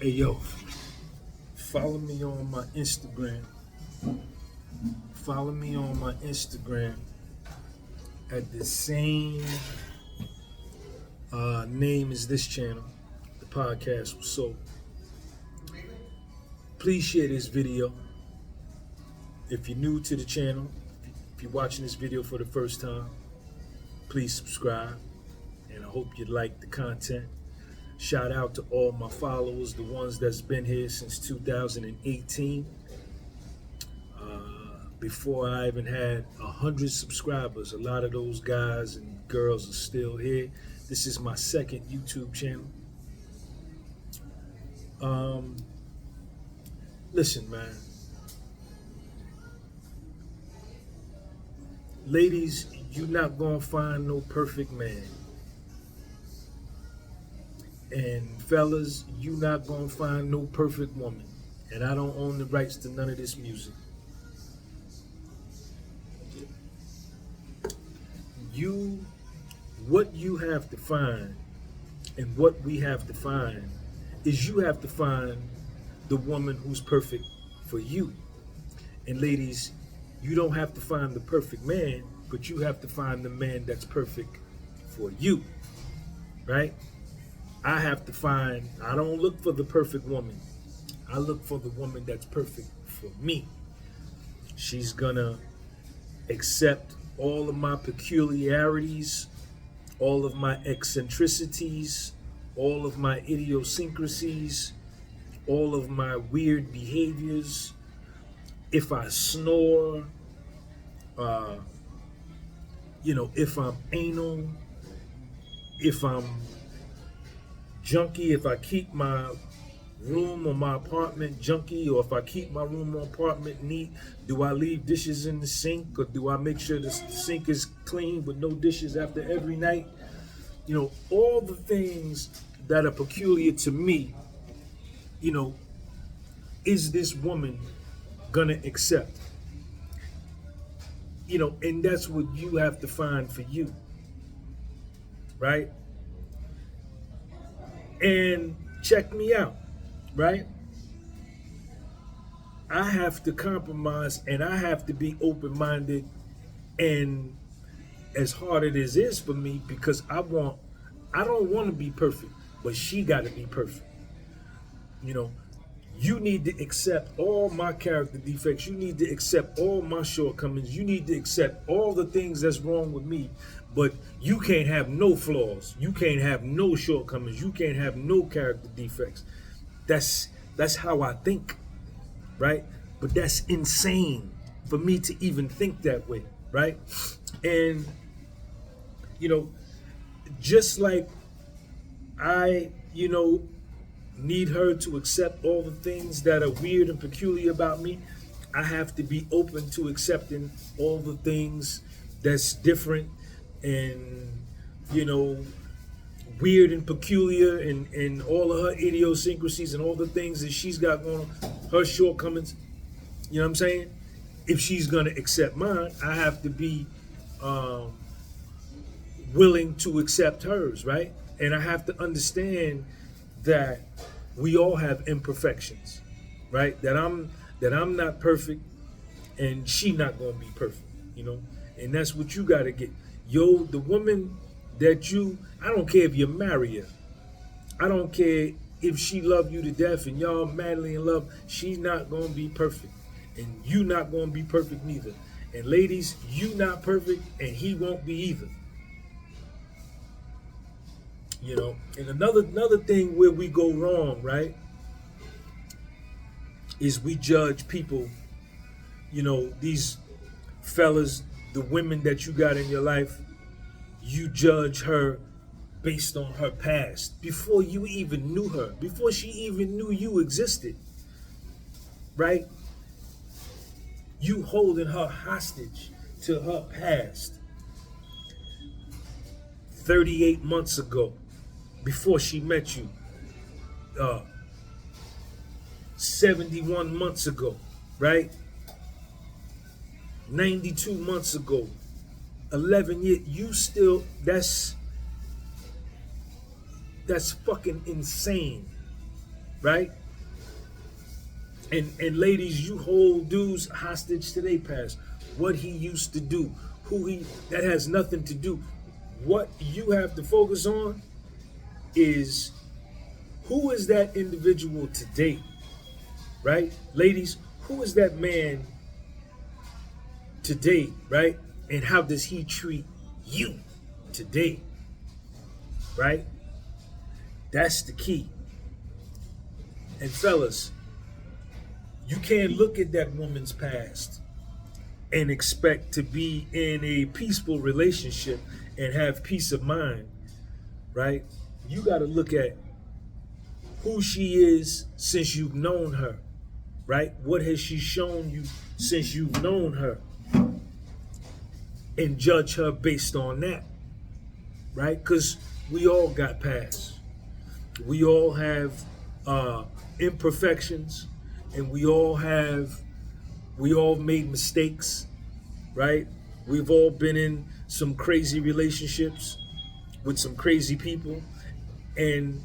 Hey yo, follow me on my Instagram. Follow me on my Instagram at the same name as this channel, the podcast was sold. Please share this video. If you're new to the channel, if you're watching this video for the first time, please subscribe. And I hope you like the content. Shout out to all my followers, the ones that's been here since 2018. Before I even had 100 subscribers, a lot of those guys and girls are still here. This is my second YouTube channel. Listen, man. Ladies, you're not gonna find no perfect man. And fellas, you're not gonna find no perfect woman. And I don't own the rights to none of this music. What you have to find and what we have to find is you have to find the woman who's perfect for you. And ladies, you don't have to find the perfect man, but you have to find the man that's perfect for you, right? I don't look for the perfect woman. I look for the woman that's perfect for me. She's gonna accept all of my peculiarities, all of my eccentricities, all of my idiosyncrasies, all of my weird behaviors. If I snore, if I'm anal, if I'm junky, if I keep my room or my apartment junky, or if I keep my room or apartment neat, do I leave dishes in the sink, or do I make sure the sink is clean with no dishes after every night? All the things that are peculiar to me, is this woman gonna accept? And that's what you have to find for you, right? And check me out, right? I have to compromise and I have to be open-minded, and as hard as it is for me, because I don't want to be perfect, but she got to be perfect. You need to accept all my character defects. You need to accept all my shortcomings. You need to accept all the things that's wrong with me. But you can't have no flaws. You can't have no shortcomings. You can't have no character defects. That's how I think, right? But that's insane for me to even think that way, right? And just like I, need her to accept all the things that are weird and peculiar about me, I have to be open to accepting all the things that's different and, weird and peculiar, and all of her idiosyncrasies and all the things that she's got going on, her shortcomings. You know what I'm saying? If she's going to accept mine, I have to be willing to accept hers, right? And I have to understand that we all have imperfections, right? That I'm not perfect, and she not gonna be perfect, And that's what you gotta get. The woman that I don't care if you marry her. I don't care if she love you to death and y'all madly in love. She's not gonna be perfect, and you not gonna be perfect neither. And ladies, you not perfect, and he won't be either. And another thing where we go wrong, right, is we judge people, these fellas, the women that you got in your life, you judge her based on her past before you even knew her, before she even knew you existed, right? You holding her hostage to her past 38 months ago, before she met you, 71 months ago, right? 92 months ago, 11 years, you still, that's fucking insane. right? And ladies, you hold dudes hostage to their past. What he used to do, that has nothing to do. What you have to focus on is who is that individual today, right? Ladies, who is that man today, right? And how does he treat you today, right? That's the key. And fellas, you can't look at that woman's past and expect to be in a peaceful relationship and have peace of mind, right? You got to look at who she is since you've known her, right? What has she shown you since you've known her? And judge her based on that, right? Because we all got past. We all have imperfections, and we all made mistakes, right? We've all been in some crazy relationships with some crazy people. And,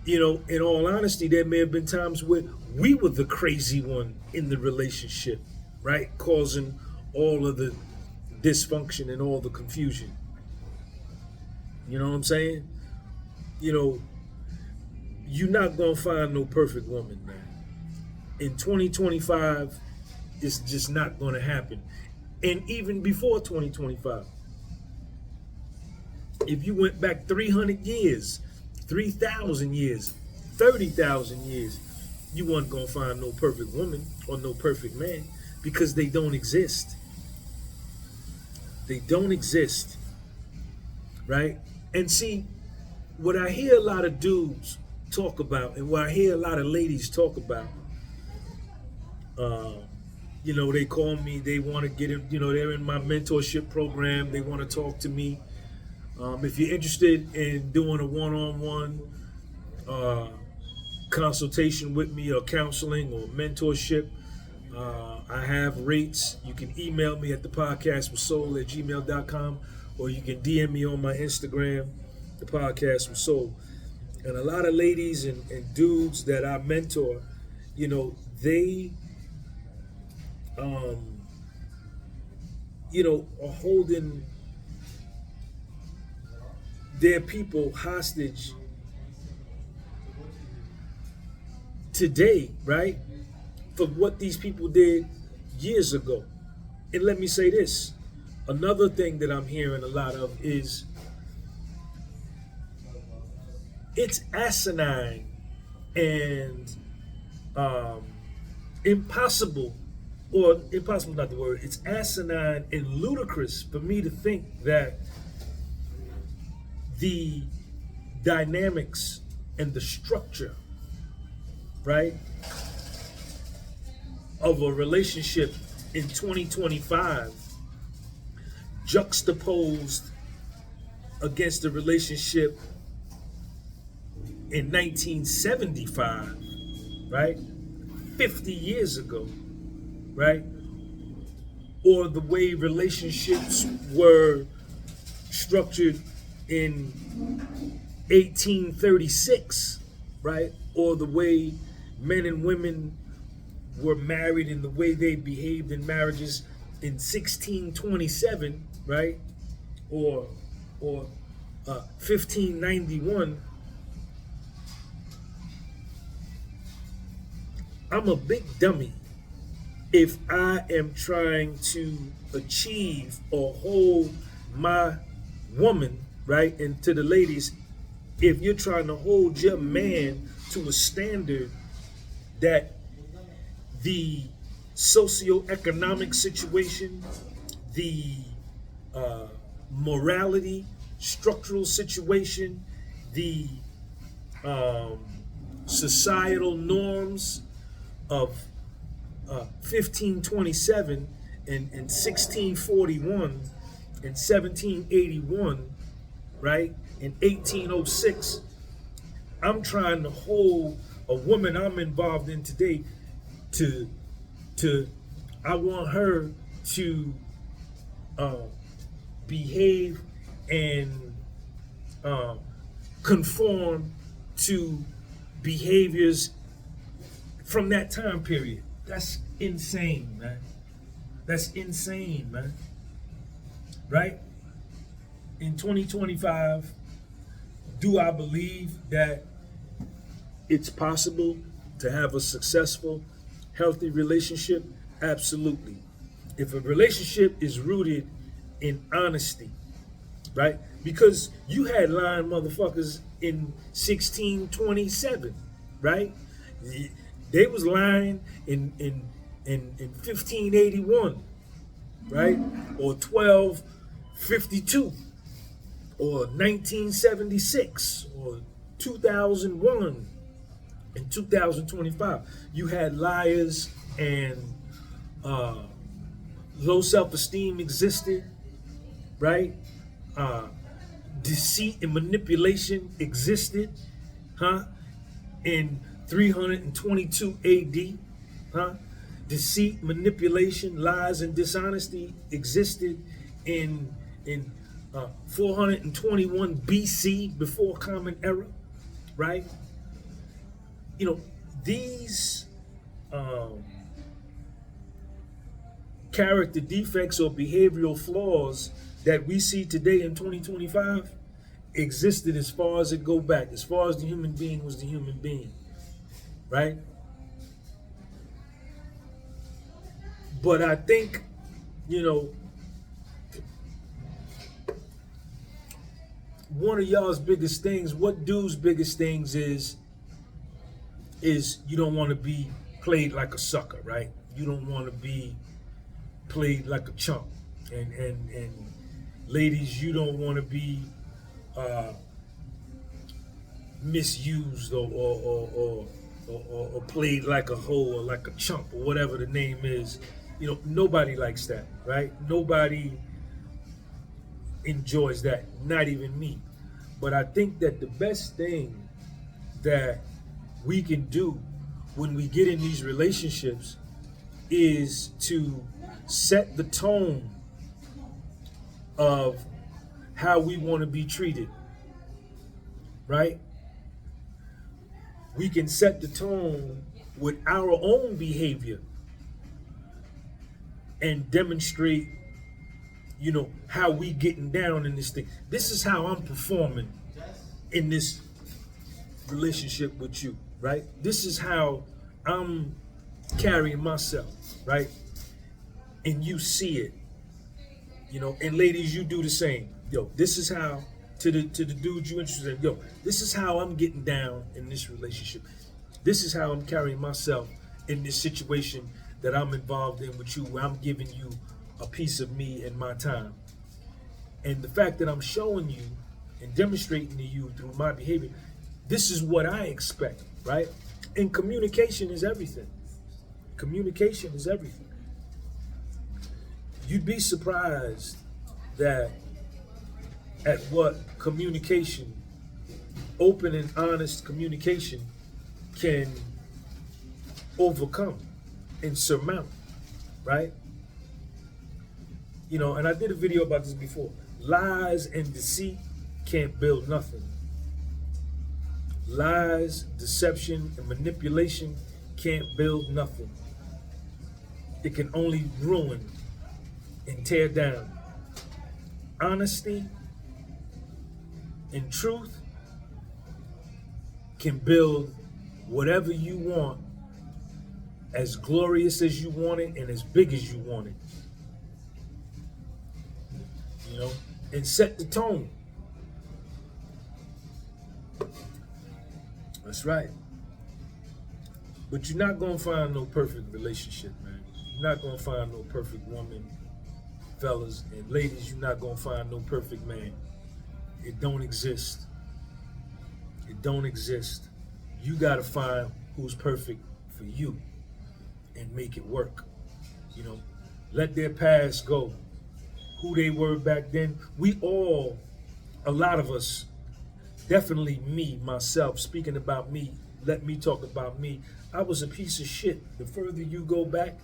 you know, in all honesty, there may have been times where we were the crazy one in the relationship, right? Causing all of the dysfunction and all the confusion. You know what I'm saying? You know, you're not going to find no perfect woman, man. In 2025, it's just not going to happen. And even before 2025, if you went back 300 years, 3,000 years, 30,000 years, you weren't going to find no perfect woman or no perfect man, because they don't exist. They don't exist, right? And see, what I hear a lot of dudes talk about, and what I hear a lot of ladies talk about, you know, they call me, they want to get in, you know, they're in my mentorship program, they want to talk to me. If you're interested in doing a one-on-one consultation with me, or counseling or mentorship, I have rates. You can email me at thepodcastwithsoul@gmail.com, or you can DM me on my Instagram, The Podcast with Soul. And a lot of ladies and dudes that I mentor, you know, they you know, are holding their people hostage today, right? For what these people did years ago. And let me say this, another thing that I'm hearing a lot of is it's asinine and impossible, or impossible is not the word, it's asinine and ludicrous for me to think that the dynamics and the structure, right, of a relationship in 2025 juxtaposed against the relationship in 1975, right, 50 years ago, right, or the way relationships were structured in 1836, right, or the way men and women were married and the way they behaved in marriages in 1627, right, or 1591. I'm a big dummy if I am trying to achieve or hold my woman, right, and to the ladies, if you're trying to hold your man to a standard that the socioeconomic situation, the morality, structural situation, the societal norms of 1527 and 1641 and 1781, right, in 1806, I'm trying to hold a woman I'm involved in today to I want her to behave and conform to behaviors from that time period. That's insane, man. That's insane, man. Right? In 2025, do I believe that it's possible to have a successful, healthy relationship? Absolutely. If a relationship is rooted in honesty, right? Because you had lying motherfuckers in 1627, right? They was lying in 1581, right? Or 1252, or 1976, or 2001, and 2025. You had liars, and low self-esteem existed, right? Deceit and manipulation existed, in 322 AD, Deceit, manipulation, lies, and dishonesty existed in 421 BC, before Common Era, right? You know, these character defects or behavioral flaws that we see today in 2025 existed as far as it go back, as far as the human being was the human being, right? But I think, you know, one of y'all's biggest things, what dude's biggest things is you don't want to be played like a sucker, right? You don't want to be played like a chump. And ladies, you don't want to be misused or played like a hoe or like a chump or whatever the name is. You know, nobody likes that, right? Nobody enjoys that, not even me. But I think that the best thing that we can do when we get in these relationships is to set the tone of how we want to be treated, right? We can set the tone with our own behavior and demonstrate, you know, how we getting down in this thing. This is how I'm performing in this relationship with you, right? This is how I'm carrying myself, right? And you see it, you know, and ladies, you do the same. Yo, this is how, to the dudes you interested in, yo, this is how I'm getting down in this relationship. This is how I'm carrying myself in this situation that I'm involved in with you, where I'm giving you a piece of me and my time. And the fact that I'm showing you and demonstrating to you through my behavior, this is what I expect, right? And communication is everything. Communication is everything. You'd be surprised that at what communication, open and honest communication, can overcome and surmount, right? You know, and I did a video about this before. Lies and deceit can't build nothing. Lies, deception, and manipulation can't build nothing. It can only ruin and tear down. Honesty and truth can build whatever you want, as glorious as you want it and as big as you want it. You know, and set the tone. That's right. But you're not gonna find no perfect relationship, man. You're not gonna find no perfect woman, fellas, and ladies, you're not gonna find no perfect man. It don't exist. It don't exist. You gotta find who's perfect for you and make it work. You know, let their past go. Who they were back then. We all, a lot of us, definitely me, myself, speaking about me, let me talk about me. I was a piece of shit. The further you go back,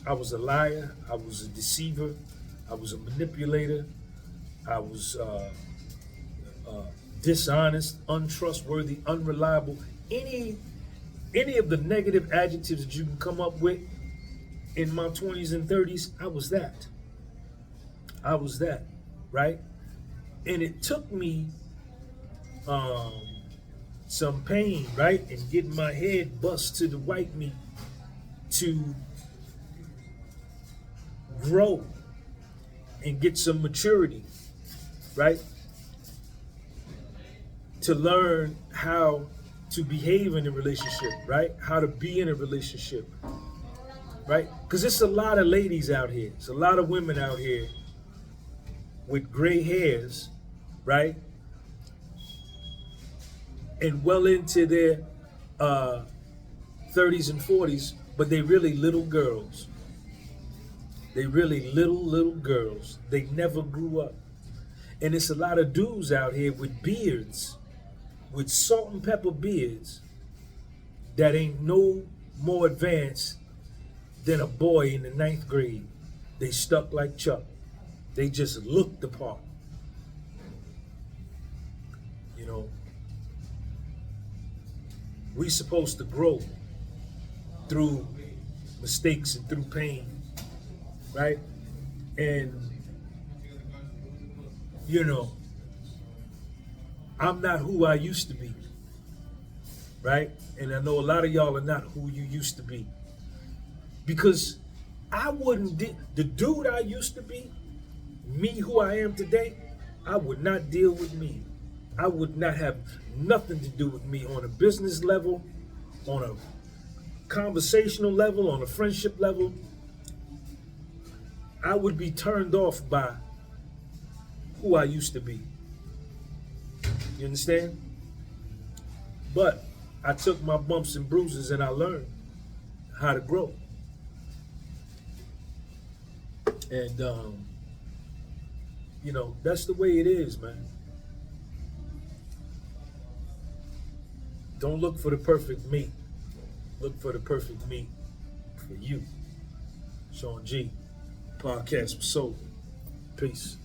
I was a liar, I was a deceiver, I was a manipulator, I was dishonest, untrustworthy, unreliable, any any of the negative adjectives that you can come up with in my 20s and 30s, I was that. I was that, right? And it took me um, some pain, right, and getting my head bust to the white meat to grow and get some maturity, right? To learn how to behave in a relationship, right? How to be in a relationship, right? Because it's a lot of ladies out here. It's a lot of women out here with gray hairs, right? And well into their 30s and 40s, but they really little girls. They really little girls. They never grew up. And it's a lot of dudes out here with beards, with salt and pepper beards, that ain't no more advanced than a boy in the 9th grade. They stuck like Chuck. They just look the part. You know, we supposed to grow through mistakes and through pain, right? And, you know, I'm not who I used to be, right? And I know a lot of y'all are not who you used to be. Because I wouldn't, the dude I used to be, me who I am today, I would not deal with me. I would not have nothing to do with me on a business level, on a conversational level, on a friendship level. I would be turned off by who I used to be. You understand? But I took my bumps and bruises and I learned how to grow. And, you know, that's the way it is, man. Don't look for the perfect meat. Look for the perfect meat for you. Sean G. Podcast with Soul. Peace.